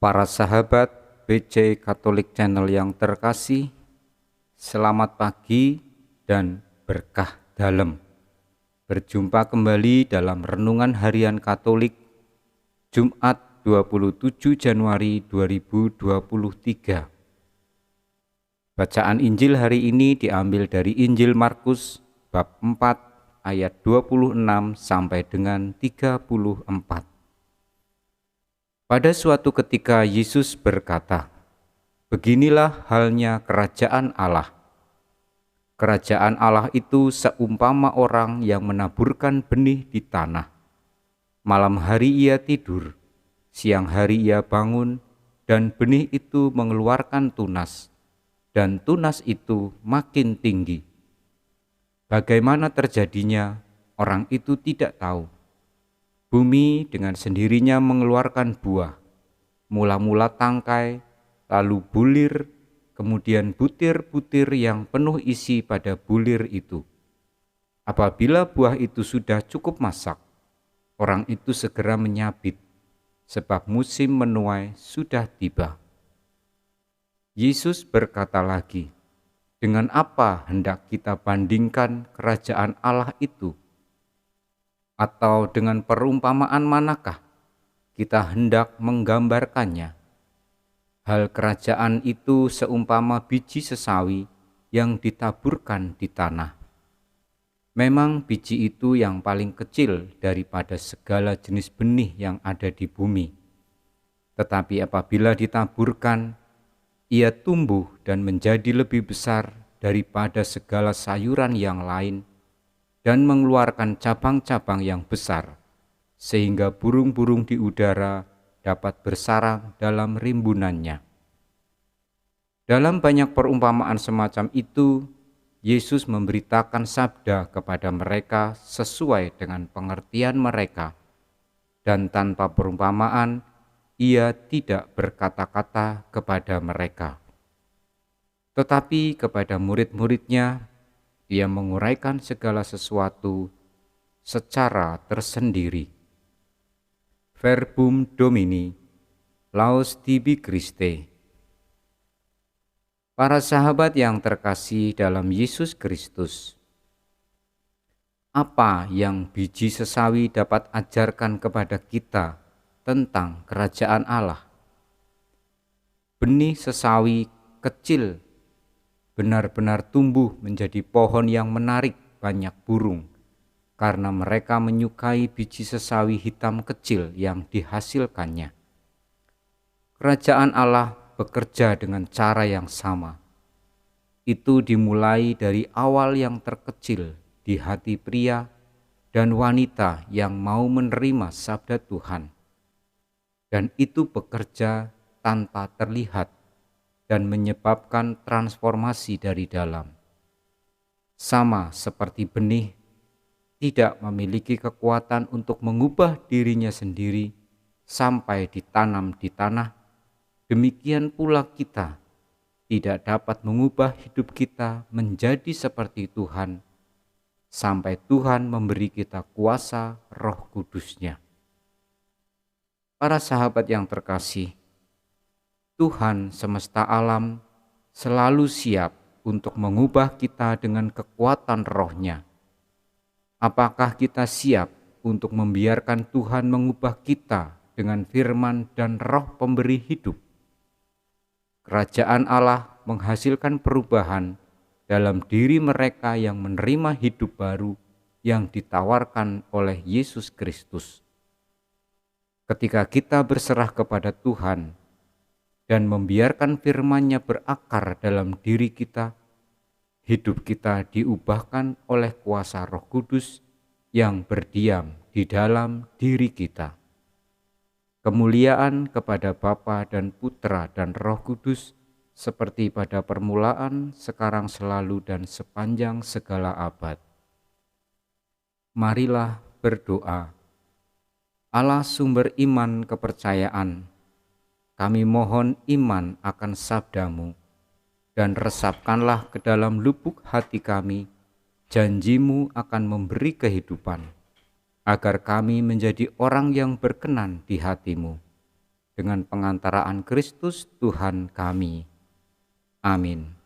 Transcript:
Para sahabat BC Katolik Channel yang terkasih, selamat pagi dan berkah dalam. Berjumpa kembali dalam Renungan Harian Katolik Jumat 27 Januari 2023. Bacaan Injil hari ini diambil dari Injil Markus bab 4 ayat 26 sampai dengan 34. Pada suatu ketika Yesus berkata, "Beginilah halnya kerajaan Allah. Kerajaan Allah itu seumpama orang yang menaburkan benih di tanah. Malam hari ia tidur, siang hari ia bangun, dan benih itu mengeluarkan tunas, dan tunas itu makin tinggi. Bagaimana terjadinya, orang itu tidak tahu. Bumi dengan sendirinya mengeluarkan buah, mula-mula tangkai, lalu bulir, kemudian butir-butir yang penuh isi pada bulir itu. Apabila buah itu sudah cukup masak, orang itu segera menyabit, sebab musim menuai sudah tiba." Yesus berkata lagi, "Dengan apa hendak kita bandingkan kerajaan Allah itu? Atau dengan perumpamaan manakah kita hendak menggambarkannya? Hal kerajaan itu seumpama biji sesawi yang ditaburkan di tanah. Memang biji itu yang paling kecil daripada segala jenis benih yang ada di bumi. Tetapi apabila ditaburkan, ia tumbuh dan menjadi lebih besar daripada segala sayuran yang lain, dan mengeluarkan cabang-cabang yang besar, sehingga burung-burung di udara dapat bersarang dalam rimbunannya." Dalam banyak perumpamaan semacam itu, Yesus memberitakan sabda kepada mereka sesuai dengan pengertian mereka, dan tanpa perumpamaan, ia tidak berkata-kata kepada mereka. Tetapi kepada murid-muridnya, ia menguraikan segala sesuatu secara tersendiri. Verbum Domini, Laus tibi Christe. Para sahabat yang terkasih dalam Yesus Kristus, apa yang biji sesawi dapat ajarkan kepada kita tentang kerajaan Allah? Benih sesawi kecil benar-benar tumbuh menjadi pohon yang menarik banyak burung, karena mereka menyukai biji sesawi hitam kecil yang dihasilkannya. Kerajaan Allah bekerja dengan cara yang sama. Itu dimulai dari awal yang terkecil di hati pria dan wanita yang mau menerima sabda Tuhan. Dan itu bekerja tanpa terlihat dan menyebabkan transformasi dari dalam. Sama seperti benih tidak memiliki kekuatan untuk mengubah dirinya sendiri sampai ditanam di tanah, demikian pula kita tidak dapat mengubah hidup kita menjadi seperti Tuhan sampai Tuhan memberi kita kuasa Roh Kudus-Nya. Para sahabat yang terkasih, Tuhan semesta alam selalu siap untuk mengubah kita dengan kekuatan Roh-Nya. Apakah kita siap untuk membiarkan Tuhan mengubah kita dengan firman dan Roh pemberi hidup? Kerajaan Allah menghasilkan perubahan dalam diri mereka yang menerima hidup baru yang ditawarkan oleh Yesus Kristus. Ketika kita berserah kepada Tuhan dan membiarkan firman-Nya berakar dalam diri kita, hidup kita diubahkan oleh kuasa Roh Kudus yang berdiam di dalam diri kita. Kemuliaan kepada Bapa dan Putra dan Roh Kudus, seperti pada permulaan, sekarang, selalu, dan sepanjang segala abad. Marilah berdoa. Allah sumber iman kepercayaan, kami mohon iman akan sabda-Mu, dan resapkanlah ke dalam lubuk hati kami janji-Mu akan memberi kehidupan, agar kami menjadi orang yang berkenan di hati-Mu. dengan pengantaraan Kristus Tuhan kami. Amin.